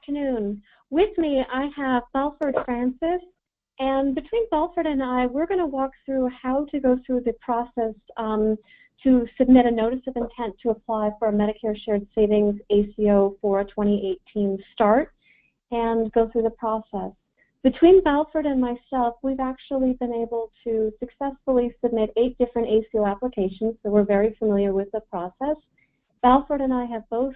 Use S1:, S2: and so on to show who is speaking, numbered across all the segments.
S1: afternoon. With me, I have Balford Francis, and between Balford and I, we're going to walk through how to go through the process to submit a notice of intent to apply for a Medicare Shared Savings ACO for a 2018 start and go through the process. Between Balford and myself, we've actually been able to successfully submit 8 different ACO applications, so we're very familiar with the process. Balford and I have both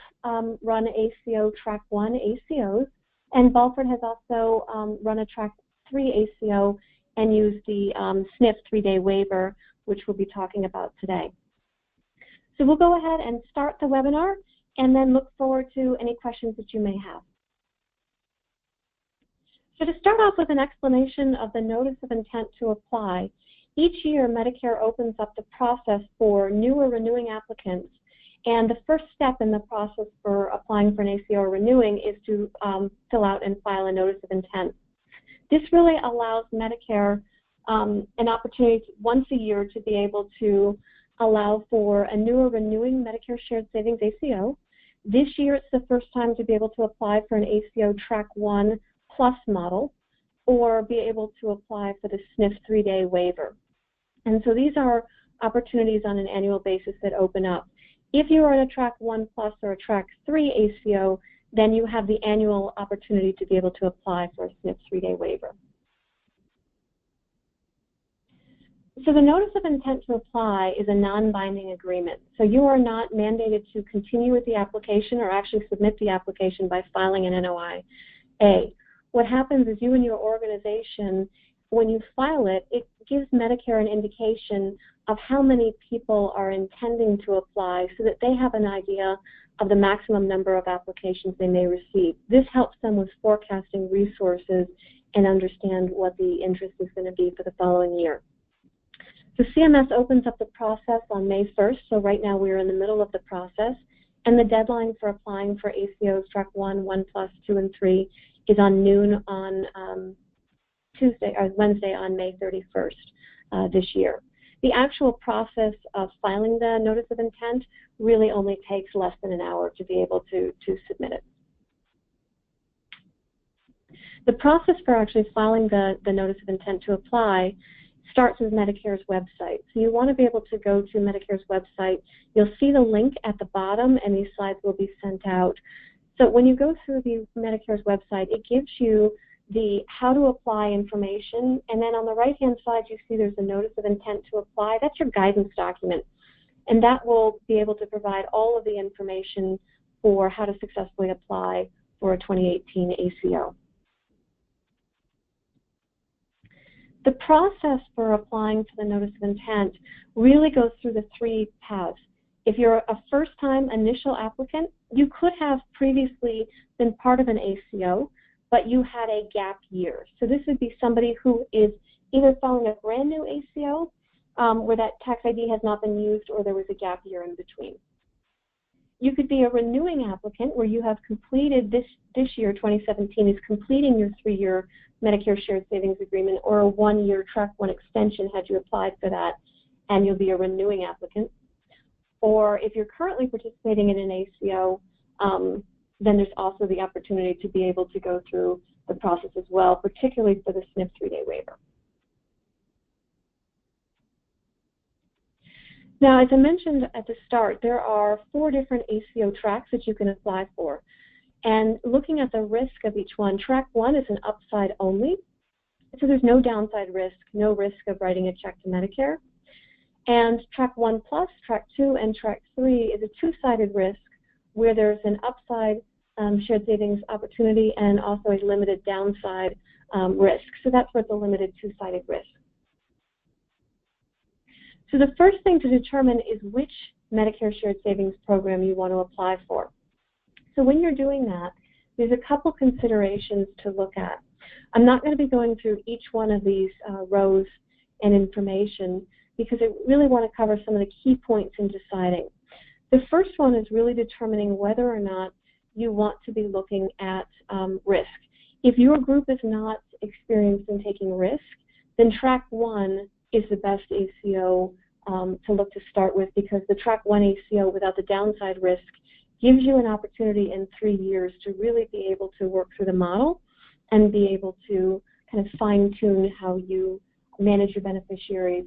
S1: run ACO Track 1 ACOs, and Balford has also run a Track 3 ACO and used the SNF 3-day waiver, which we'll be talking about today. So we'll go ahead and start the webinar and then look forward to any questions that you may have. So to start off with an explanation of the notice of intent to apply, each year Medicare opens up the process for new or renewing applicants. And the first step in the process for applying for an ACO or renewing is to fill out and file a notice of intent. This really allows Medicare an opportunity once a year to be able to allow for a new or renewing Medicare Shared Savings ACO. This year it's the first time to be able to apply for an ACO Track 1 Plus model or be able to apply for the SNF 3-day waiver. And so these are opportunities on an annual basis that open up. If you are in a Track 1 Plus or a Track 3 ACO, then you have the annual opportunity to be able to apply for a SNF 3-day waiver. So the notice of intent to apply is a non-binding agreement. So you are not mandated to continue with the application or actually submit the application by filing an NOIA. What happens is you and your organization, when you file it, it gives Medicare an indication of how many people are intending to apply so that they have an idea of the maximum number of applications they may receive. This helps them with forecasting resources and understand what the interest is going to be for the following year. So CMS opens up the process on May 1st, so right now we're in the middle of the process, and the deadline for applying for ACOs Track 1, 1 Plus, 2, and 3 is on noon on Wednesday on May 31st this year. The actual process of filing the notice of intent really only takes less than an hour to be able to submit it. The process for actually filing the notice of intent to apply starts with Medicare's website. So you want to be able to go to Medicare's website. You'll see the link at the bottom, and these slides will be sent out. So when you go through the Medicare's website, it gives you the how to apply information, and then on the right-hand side you see there's a notice of intent to apply. That's your guidance document, and that will be able to provide all of the information for how to successfully apply for a 2018 ACO. The process for applying for the notice of intent really goes through the 3 paths. If you're a first-time initial applicant, you could have previously been part of an ACO, but you had a gap year. So this would be somebody who is either following a brand new ACO where that tax ID has not been used or there was a gap year in between. You could be a renewing applicant where you have completed this year, 2017, is completing your 3-year Medicare Shared Savings Agreement or a 1-year Track 1 extension had you applied for that, and you'll be a renewing applicant. Or if you're currently participating in an ACO, then there's also the opportunity to be able to go through the process as well, particularly for the SNF 3-day waiver. Now, as I mentioned at the start, there are 4 different ACO tracks that you can apply for. And looking at the risk of each one, Track 1 is an upside only, so there's no downside risk, no risk of writing a check to Medicare. And Track 1 Plus, Track 2, and Track 3 is a 2-sided risk where there's an upside shared savings opportunity and also a limited downside risk. So that's where it's a limited 2-sided risk. So the first thing to determine is which Medicare Shared Savings program you want to apply for. So when you're doing that, there's a couple considerations to look at. I'm not going to be going through each one of these rows and information because I really want to cover some of the key points in deciding. The first one is really determining whether or not you want to be looking at risk. If your group is not experienced in taking risk, then Track 1 is the best ACO to look to start with because the Track 1 ACO without the downside risk gives you an opportunity in 3 years to really be able to work through the model and be able to kind of fine-tune how you manage your beneficiaries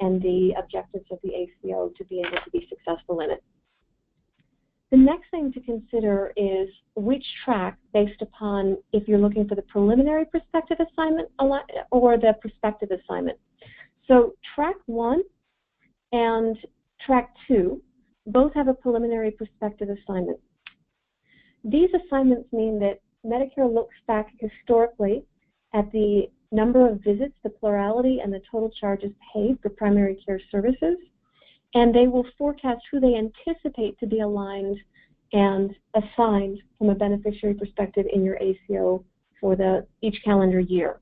S1: and the objectives of the ACO to be able to be successful in it. The next thing to consider is which track, based upon if you're looking for the preliminary prospective assignment or the prospective assignment. So track 1 and track 2 both have a preliminary prospective assignment. These assignments mean that Medicare looks back historically at the number of visits, the plurality, and the total charges paid for primary care services, and they will forecast who they anticipate to be aligned and assigned from a beneficiary perspective in your ACO for each calendar year.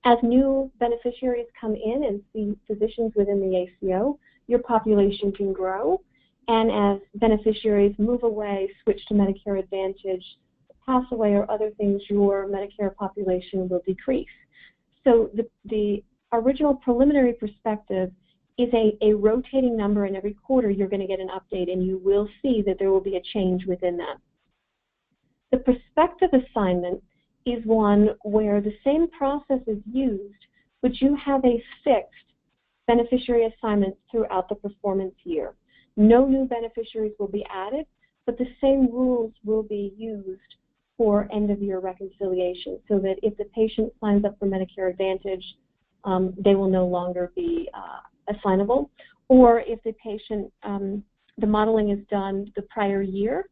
S1: As new beneficiaries come in and see physicians within the ACO, your population can grow, and as beneficiaries move away, switch to Medicare Advantage, pass away, or other things, your Medicare population will decrease. So the original preliminary perspective is a rotating number, and every quarter you're going to get an update, and you will see that there will be a change within that. The prospective assignment is one where the same process is used, but you have a fixed beneficiary assignment throughout the performance year. No new beneficiaries will be added, but the same rules will be used for end-of-year reconciliation, so that if the patient signs up for Medicare Advantage, they will no longer be assignable. Or if the patient, the modeling is done the prior year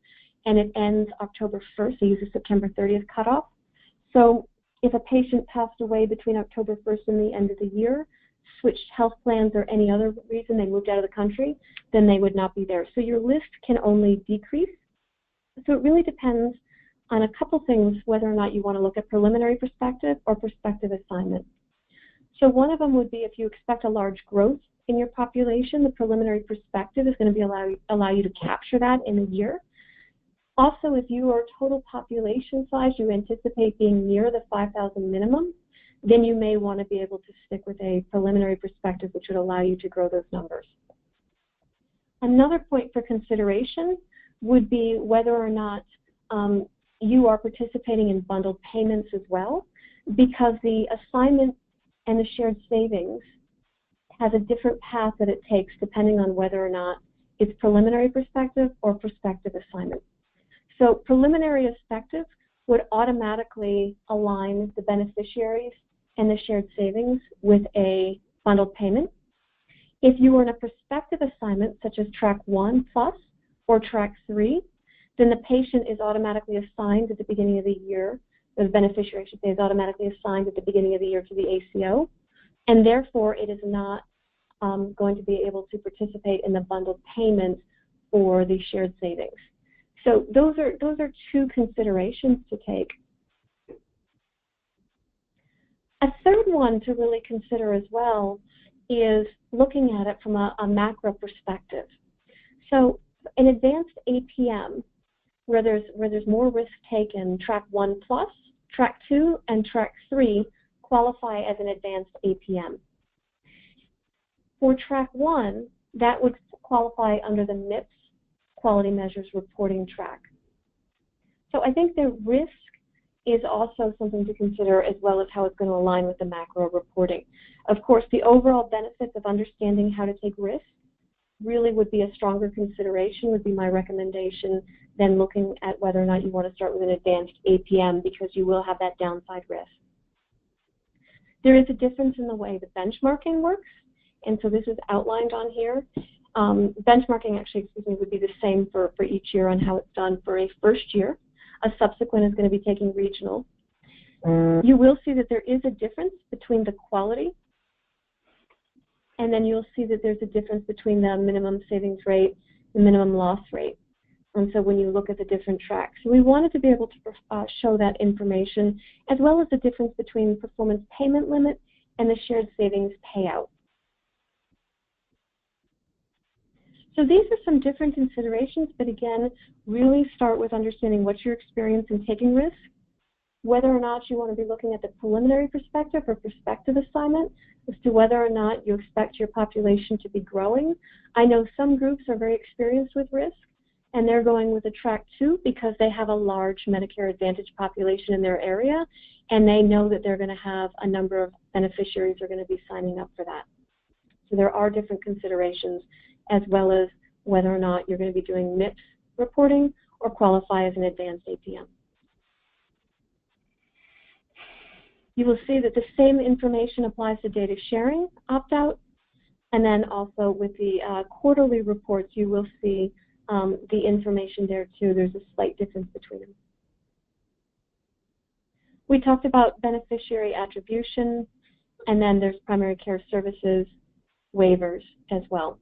S1: and it ends October 1st, they use a September 30th cutoff. So if a patient passed away between October 1st and the end of the year, switched health plans or any other reason, they moved out of the country, then they would not be there. So your list can only decrease. So it really depends on a couple things whether or not you want to look at preliminary perspective or prospective assignment. So one of them would be if you expect a large growth in your population, the preliminary perspective is going to be allow you to capture that in a year. Also, if your total population size you anticipate being near the 5,000 minimum, then you may want to be able to stick with a preliminary perspective, which would allow you to grow those numbers. Another point for consideration would be whether or not you are participating in bundled payments as well, because the assignment and the shared savings has a different path that it takes depending on whether or not it's preliminary perspective or prospective assignment. So preliminary perspective would automatically align the beneficiaries and the shared savings with a bundled payment. If you were in a prospective assignment, such as Track 1 Plus or Track 3, then the patient is automatically assigned at the beginning of the year, or the beneficiary, I should say, is automatically assigned at the beginning of the year to the ACO, and therefore it is not going to be able to participate in the bundled payment or the shared savings. So those are two considerations to take. A third one to really consider as well is looking at it from a macro perspective. So in advanced APM, where there's more risk taken, Track 1 Plus, Track 2, and Track 3 qualify as an advanced APM. For Track 1, that would qualify under the MIPS Quality Measures Reporting Track. So I think the risk is also something to consider, as well as how it's going to align with the macro reporting. Of course, the overall benefits of understanding how to take risk really would be a stronger consideration, would be my recommendation, than looking at whether or not you want to start with an advanced APM, because you will have that downside risk. There is a difference in the way the benchmarking works, and so this is outlined on here. Benchmarking actually, would be the same for each year on how it's done for a first year. A subsequent is going to be taking regional. You will see that there is a difference between the quality, and then you'll see that there's a difference between the minimum savings rate, the minimum loss rate. And so when you look at the different tracks, so we wanted to be able to show that information, as well as the difference between performance payment limit and the shared savings payout. So these are some different considerations, but again, really start with understanding what's your experience in taking risk, whether or not you want to be looking at the preliminary perspective or prospective assignment, as to whether or not you expect your population to be growing. I know some groups are very experienced with risk, and they're going with a Track 2 because they have a large Medicare Advantage population in their area, and they know that they're going to have a number of beneficiaries who are going to be signing up for that. So there are different considerations, as well as whether or not you're going to be doing MIPS reporting or qualify as an advanced APM. You will see that the same information applies to data sharing opt-out, and then also with the quarterly reports, you will see the information there too. There's a slight difference between them. We talked about beneficiary attribution, and then there's primary care services waivers as well.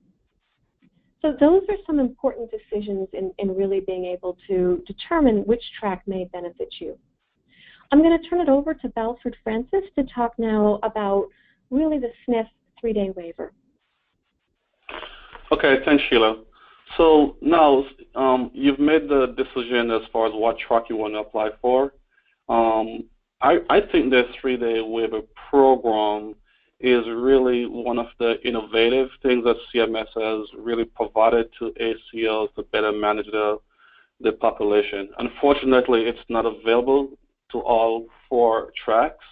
S1: So those are some important decisions in really being able to determine which track may benefit you. I'm going to turn it over to Balford Francis to talk now about really the SNF 3-day waiver.
S2: Okay, thanks, Sheila. So now you've made the decision as far as what track you want to apply for. I think the 3-day waiver program is really one of the innovative things that CMS has really provided to ACOs to better manage the population. Unfortunately, it's not available to all 4 tracks.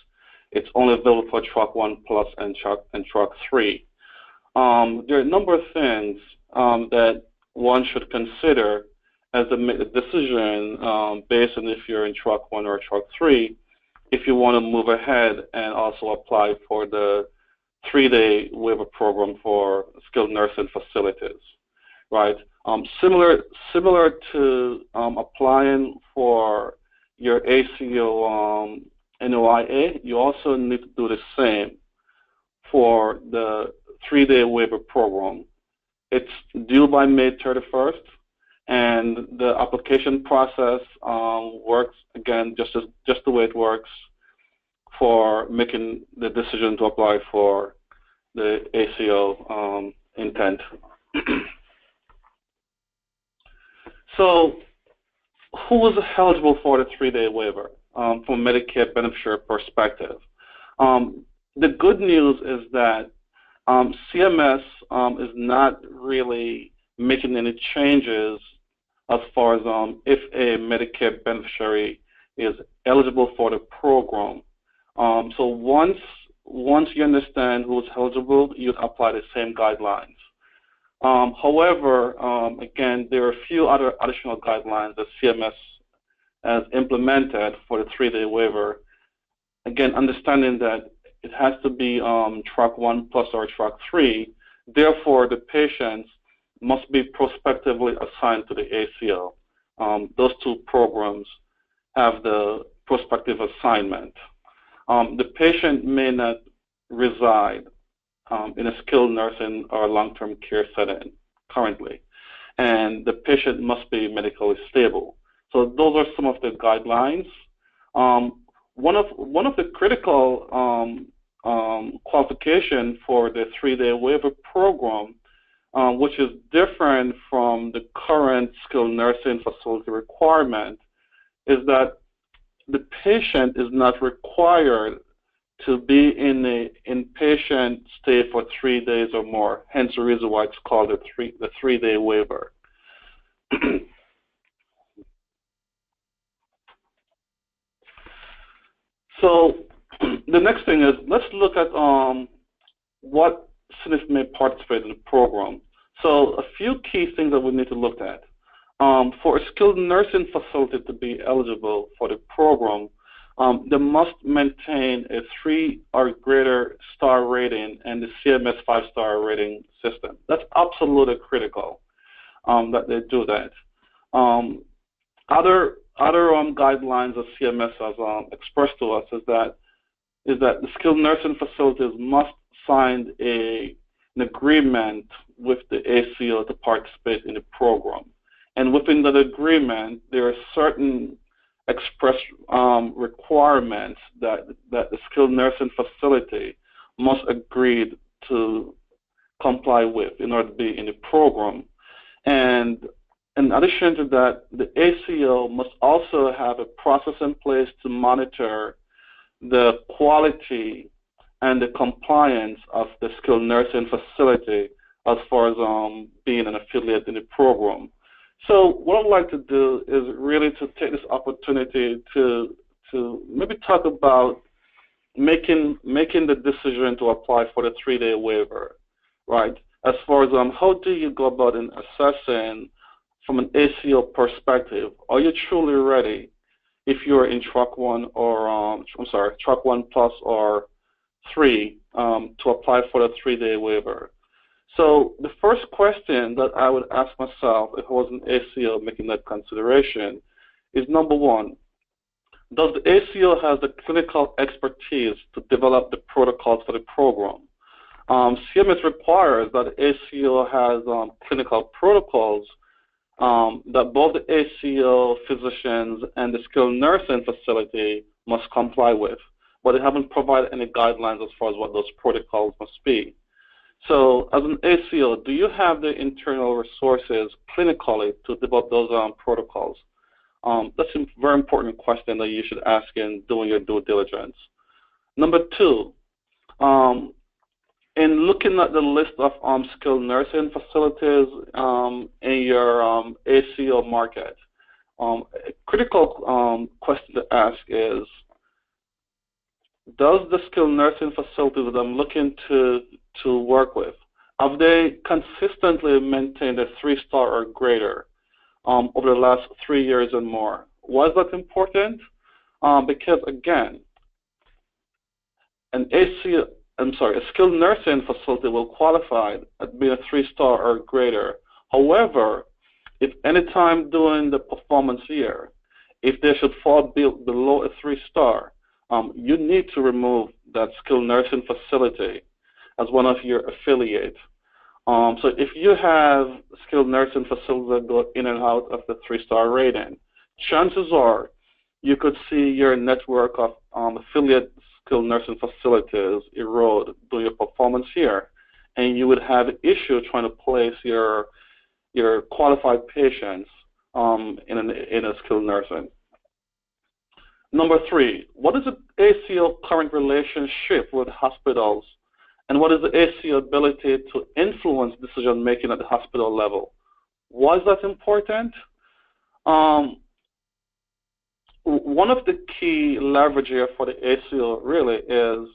S2: It's only available for Track 1 Plus and Track 3. There are a number of things that one should consider as they make the decision based on if you're in Track 1 or Track 3, if you want to move ahead and also apply for the 3-day waiver program for skilled nursing facilities, right? Similar to applying for your ACO NOIA, you also need to do the same for the 3-day waiver program. It's due by May 31st, and the application process works, again, just the way it works for making the decision to apply for the ACO intent. So who is eligible for the 3-day waiver from a Medicare beneficiary perspective? The good news is that CMS is not really making any changes as far as if a Medicare beneficiary is eligible for the program. So once you understand who's eligible, you apply the same guidelines. However, again, there are a few other additional guidelines that CMS has implemented for the 3-day waiver. Again, understanding that it has to be Track 1 Plus or Track 3. Therefore, the patients must be prospectively assigned to the ACO. Those 2 programs have the prospective assignment. The patient may not reside in a skilled nursing or long-term care setting currently, and the patient must be medically stable. So those are some of the guidelines. One of the critical qualification for the 3-day waiver program, which is different from the current skilled nursing facility requirement, is that the patient is not required to be in an inpatient stay for 3 days or more, hence the reason why it's called the 3-day waiver. So the next thing is, let's look at what SNF may participate in the program. So a few key things that we need to look at. For a skilled nursing facility to be eligible for the program, they must maintain a 3 or greater star rating and the CMS 5-star rating system. That's absolutely critical that they do that. Other guidelines that CMS has expressed to us is that the skilled nursing facilities must sign an agreement with the ACO to participate in the program. And within that agreement, there are certain express requirements that the skilled nursing facility must agree to comply with in order to be in the program. And in addition to that, the ACO must also have a process in place to monitor the quality and the compliance of the skilled nursing facility as far as being an affiliate in the program. So what I'd like to do is really to take this opportunity to maybe talk about making the decision to apply for the 3-day waiver, right? As far as how do you go about in assessing from an ACO perspective, are you truly ready if you're in Track 1 or Track 1 Plus or 3 to apply for the 3-day waiver? So the first question that I would ask myself if I was an ACO making that consideration is, number one, does the ACO have the clinical expertise to develop the protocols for the program? CMS requires that the ACO has clinical protocols that both the ACO physicians and the skilled nursing facility must comply with, but they haven't provided any guidelines as far as what those protocols must be. So as an ACO, do you have the internal resources clinically to develop those protocols? That's a very important question that you should ask in doing your due diligence. Number two, in looking at the list of skilled nursing facilities in your ACO market, a critical question to ask is, does the skilled nursing facilities that I'm looking to work with, have they consistently maintained a 3-star or greater over the last 3 years and more? Why is that important? Because again, a skilled nursing facility will qualify at being a 3-star or greater. However, if any time during the performance year, if they should fall below a 3-star, you need to remove that skilled nursing facility as one of your affiliates. So if you have skilled nursing facilities that go in and out of the 3-star rating, chances are you could see your network of affiliate skilled nursing facilities erode during your performance year, and you would have an issue trying to place your qualified patients in a skilled nursing. Number three, what is the ACO current relationship with hospitals, and what is the ACO ability to influence decision making at the hospital level? Why is that important? One of the key leverage here for the ACO really is,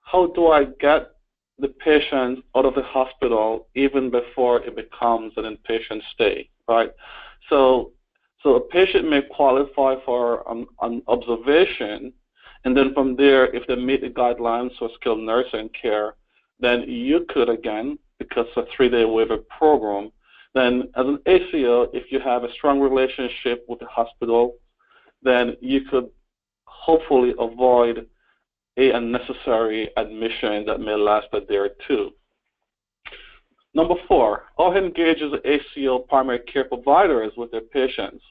S2: how do I get the patient out of the hospital even before it becomes an inpatient stay, right? So a patient may qualify for an observation, and then from there, if they meet the guidelines for skilled nursing care, then you could, again, because it's a 3-day waiver program, then as an ACO, if you have a strong relationship with the hospital, then you could hopefully avoid an unnecessary admission that may last a day or two. Number four, how engages ACO primary care providers with their patients?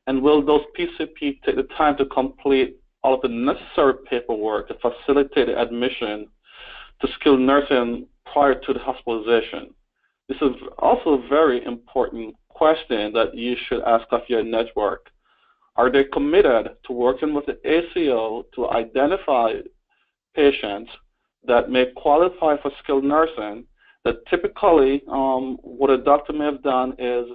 S2: And will those PCP take the time to complete all of the necessary paperwork to facilitate the admission to skilled nursing prior to the hospitalization? This is also a very important question that you should ask of your network. Are they committed to working with the ACO to identify patients that may qualify for skilled nursing, that typically what a doctor may have done is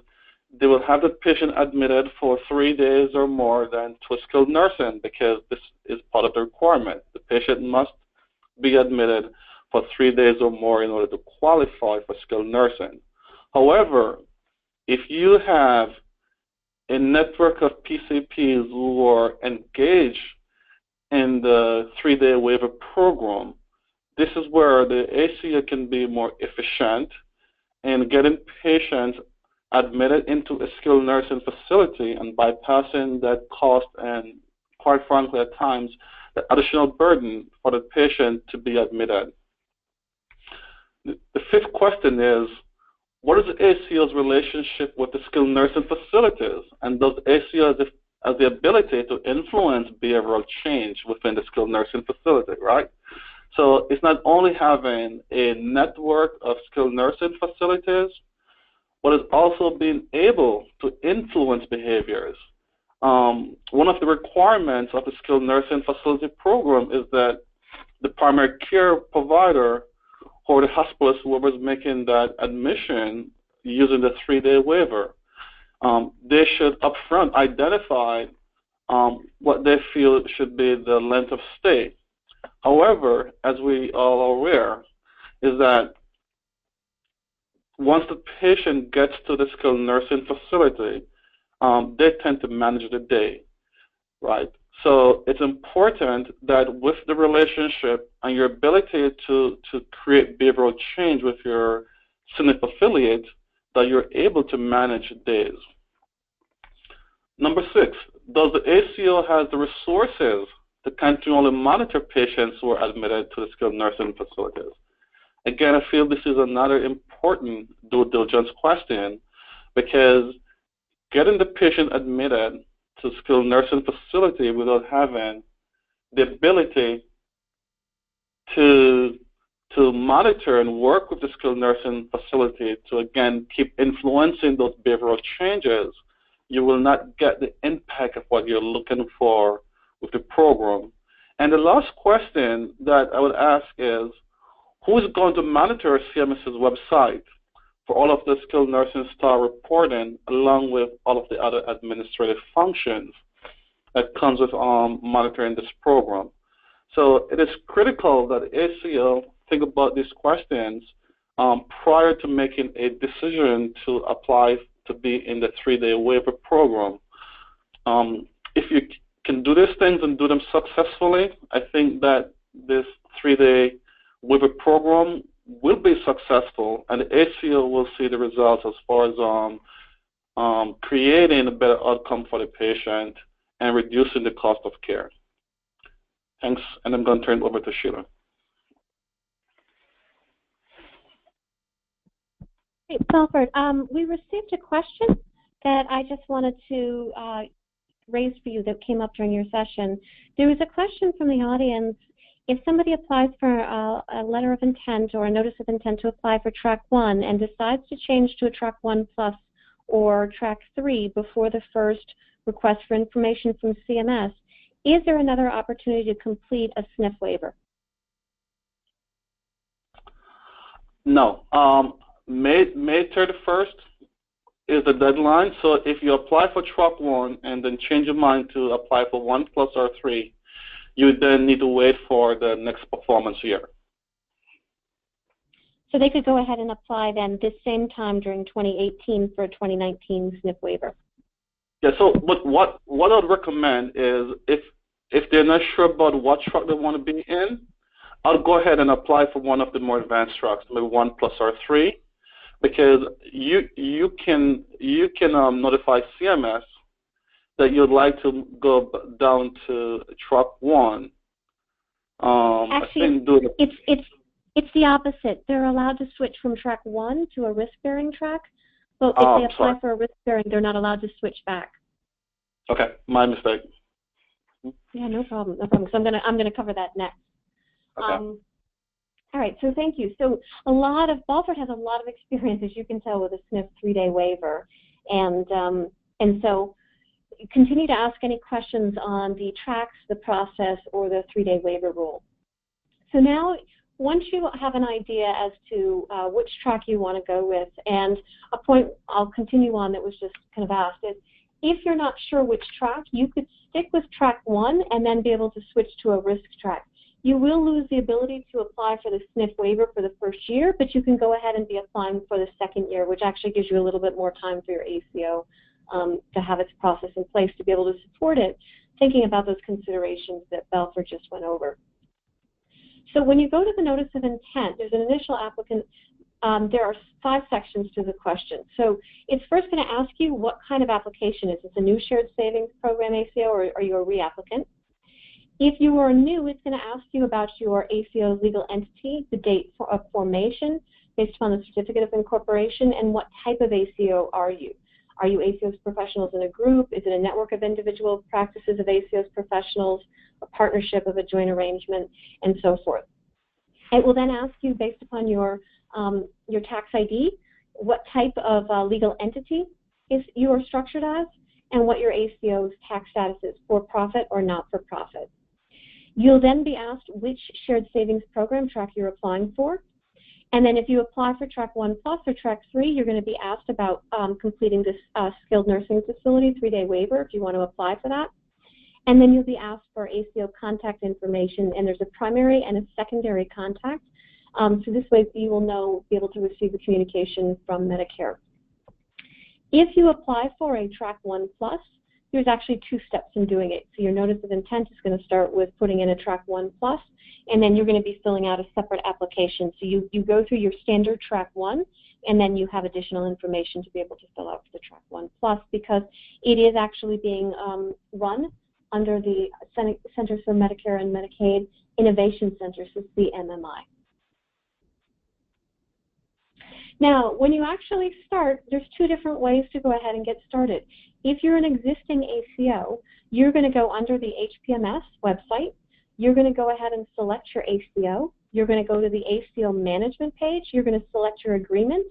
S2: they will have the patient admitted for 3 days or more than to a skilled nursing, because this is part of the requirement. The patient must be admitted for 3 days or more in order to qualify for skilled nursing. However, if you have a network of PCPs who are engaged in the 3-day waiver program, this is where the ACO can be more efficient in getting patients admitted into a skilled nursing facility and bypassing that cost and, quite frankly, at times, the additional burden for the patient to be admitted. The fifth question is, what is the ACO's relationship with the skilled nursing facilities? And does the ACO have the ability to influence behavioral change within the skilled nursing facility, right? So it's not only having a network of skilled nursing facilities, but it's also being able to influence behaviors. One of the requirements of the skilled nursing facility program is that the primary care provider or the hospitalist, whoever is making that admission using the 3-day waiver, they should upfront identify what they feel should be the length of stay. However, as we all are aware, is that once the patient gets to the skilled nursing facility, they tend to manage the day, right? So it's important that with the relationship and your ability to create behavioral change with your SNF affiliate, that you're able to manage days. Number 6, does the ACO have the resources to continually monitor patients who are admitted to the skilled nursing facilities? Again, I feel this is another important due diligence question, because getting the patient admitted to skilled nursing facility without having the ability to monitor and work with the skilled nursing facility to, again, keep influencing those behavioral changes, you will not get the impact of what you're looking for with the program. And the last question that I would ask is, who is going to monitor CMS's website for all of the skilled nursing star reporting, along with all of the other administrative functions that comes with monitoring this program? So it is critical that ACO think about these questions prior to making a decision to apply to be in the 3-day waiver program. If you can do these things and do them successfully, I think that this 3-day waiver program will be successful, and the ACO will see the results as far as creating a better outcome for the patient and reducing the cost of care. Thanks, and I'm going to turn it over to Sheila.
S1: Hey, Balford, we received a question that I just wanted to raise for you that came up during your session. There was a question from the audience. If somebody applies for a letter of intent or a notice of intent to apply for Track 1 and decides to change to a Track 1 Plus or Track 3 before the first request for information from CMS, is there another opportunity to complete a SNF waiver?
S2: No. May 31st is the deadline. So if you apply for Track 1 and then change your mind to apply for 1 Plus or 3, you then need to wait for the next performance year.
S1: So they could go ahead and apply then this same time during 2018 for a 2019 SNF waiver.
S2: Yeah, so but what I would recommend is if they're not sure about what track they want to be in, I'll go ahead and apply for one of the more advanced tracks, maybe 1 Plus or 3, because you can notify CMS that you'd like to go down to Track 1.
S1: Actually, it's the opposite. They're allowed to switch from Track 1 to a risk-bearing track, but if they apply for a risk-bearing, they're not allowed to switch back.
S2: Okay, my mistake.
S1: Yeah, no problem, no problem. So I'm gonna cover that next.
S2: Okay.
S1: All right, so thank you. So Balford has a lot of experience, as you can tell, with a SNF 3-day waiver, and so continue to ask any questions on the tracks, the process, or the 3-day waiver rule. So now, once you have an idea as to which track you want to go with, and a point I'll continue on that was just kind of asked is, if you're not sure which track, you could stick with Track 1 and then be able to switch to a risk track. You will lose the ability to apply for the SNF waiver for the first year, but you can go ahead and be applying for the second year, which actually gives you a little bit more time for your ACO to have its process in place to be able to support it, thinking about those considerations that Balford just went over. So when you go to the notice of intent, there's an initial applicant. There are 5 sections to the question. So it's first going to ask you what kind of application is this, a new shared savings program ACO, or are you a reapplicant? If you are new, it's going to ask you about your ACO's legal entity, the date of formation based upon the certificate of incorporation, and what type of ACO are you. Are you ACO's professionals in a group? Is it a network of individual practices of ACO's professionals, a partnership of a joint arrangement, and so forth? It will then ask you, based upon your tax ID, what type of legal entity you are structured as, and what your ACO's tax status is, for-profit or not-for-profit. You'll then be asked which shared savings program track you're applying for, And then if you apply for Track 1 Plus or Track 3, you're going to be asked about completing this skilled nursing facility 3-day waiver if you want to apply for that. And then you'll be asked for ACO contact information, and there's a primary and a secondary contact. So this way you will be able to receive the communication from Medicare. If you apply for a Track 1 Plus, there's actually 2 steps in doing it. So your notice of intent is going to start with putting in a Track 1 Plus, and then you're going to be filling out a separate application. So you go through your standard Track 1, and then you have additional information to be able to fill out for the Track 1 Plus, because it is actually being run under the Centers for Medicare and Medicaid Innovation Center, so CMMI. Now, when you actually start, there's 2 different ways to go ahead and get started. If you're an existing ACO, you're going to go under the HPMS website. You're going to go ahead and select your ACO. You're going to go to the ACO management page. You're going to select your agreement.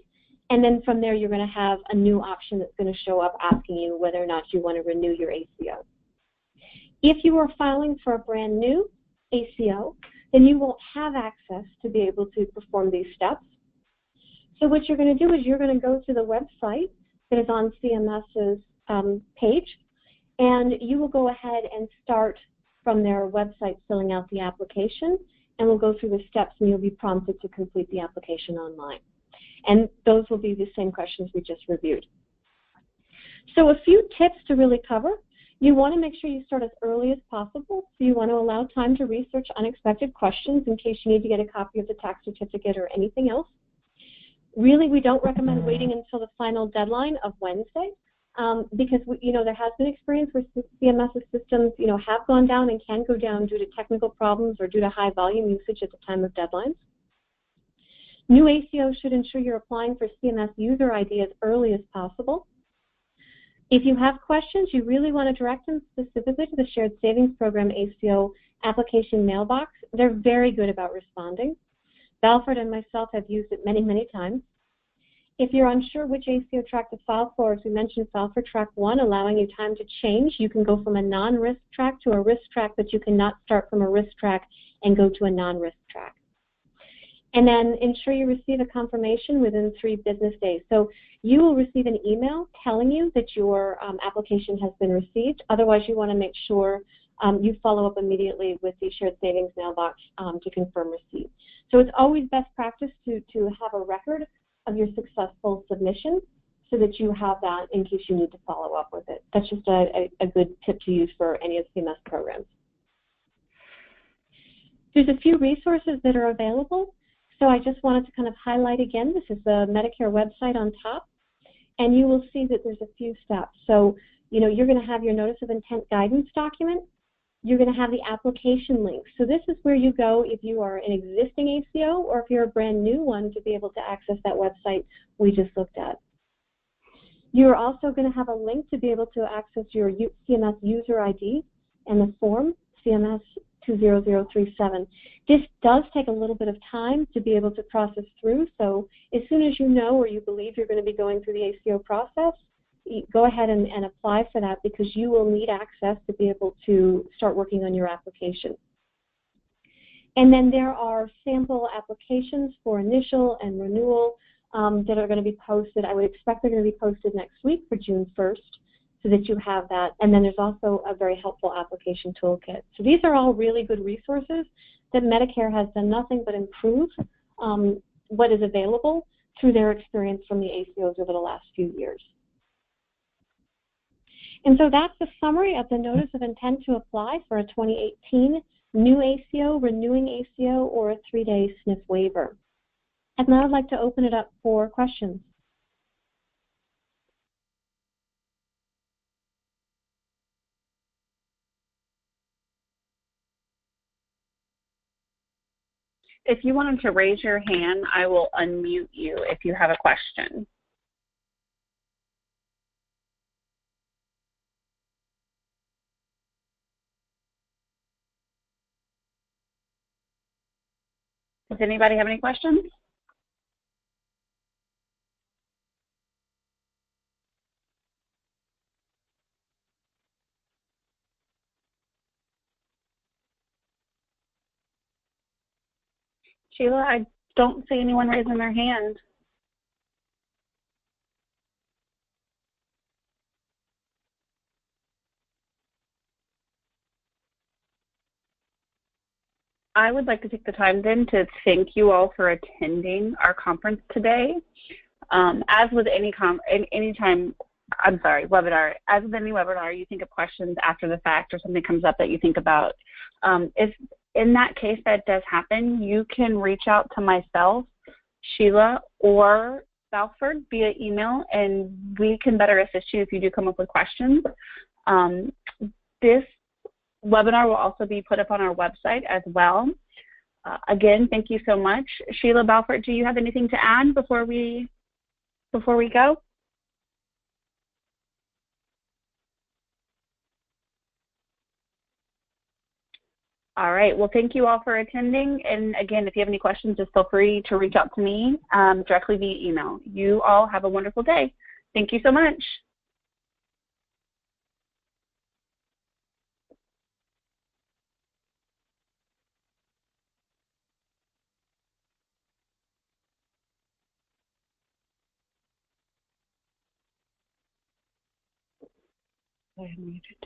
S1: And then from there, you're going to have a new option that's going to show up asking you whether or not you want to renew your ACO. If you are filing for a brand new ACO, then you won't have access to be able to perform these steps. So what you're going to do is you're going to go to the website that is on CMS's page, and you will go ahead and start from their website filling out the application, and we'll go through the steps, and you'll be prompted to complete the application online. And those will be the same questions we just reviewed. So a few tips to really cover. You want to make sure you start as early as possible. So you want to allow time to research unexpected questions in case you need to get a copy of the tax certificate or anything else. Really, we don't recommend waiting until the final deadline of Wednesday because there has been experience where CMS's systems have gone down and can go down due to technical problems or due to high volume usage at the time of deadlines. New ACOs should ensure you're applying for CMS user ID as early as possible. If you have questions, you really want to direct them specifically to the Shared Savings Program ACO application mailbox. They're very good about responding. Balford and myself have used it many, many times. If you're unsure which ACO track to file for, as we mentioned, file for Track 1, allowing you time to change. You can go from a non-risk track to a risk track, but you cannot start from a risk track and go to a non-risk track. And then ensure you receive a confirmation within 3 business days. So you will receive an email telling you that your application has been received. Otherwise, you want to make sure you follow up immediately with the Shared Savings mailbox to confirm receipt. So it's always best practice to have a record of your successful submission so that you have that in case you need to follow up with it. That's just a good tip to use for any of the CMS programs. There's a few resources that are available. So I just wanted to kind of highlight again, this is the Medicare website on top, and you will see that there's a few steps. So, you're going to have your Notice of Intent guidance document. You're going to have the application link. So this is where you go if you are an existing ACO or if you're a brand new one to be able to access that website we just looked at. You're also going to have a link to be able to access your CMS user ID and the form, CMS 20037. This does take a little bit of time to be able to process through, so as soon as you know or you believe you're going to be going through the ACO process, go ahead and apply for that because you will need access to be able to start working on your application. And then there are sample applications for initial and renewal that are going to be posted. I would expect they're going to be posted next week for June 1st. So that you have that. And then there's also a very helpful application toolkit. So these are all really good resources that Medicare has done nothing but improve what is available through their experience from the ACOs over the last few years. And so that's the summary of the Notice of Intent to Apply for a 2018 new ACO, renewing ACO, or a 3-day SNF waiver. And now I'd like to open it up for questions.
S3: If you wanted to raise your hand, I will unmute you if you have a question. Does anybody have any questions? Sheila, I don't see anyone raising their hand. I would like to take the time then to thank you all for attending our conference today. As with any webinar, as with any webinar, you think of questions after the fact or something comes up that you think about. If in that case that does happen, you can reach out to myself, Sheila, or Balford via email, and we can better assist you if you do come up with questions. This webinar will also be put up on our website as well. Again, thank you so much. Sheila, Balford, do you have anything to add before we go? All right, well, thank you all for attending. And again, if you have any questions, just feel free to reach out to me directly via email. You all have a wonderful day. Thank you so much. I am muted.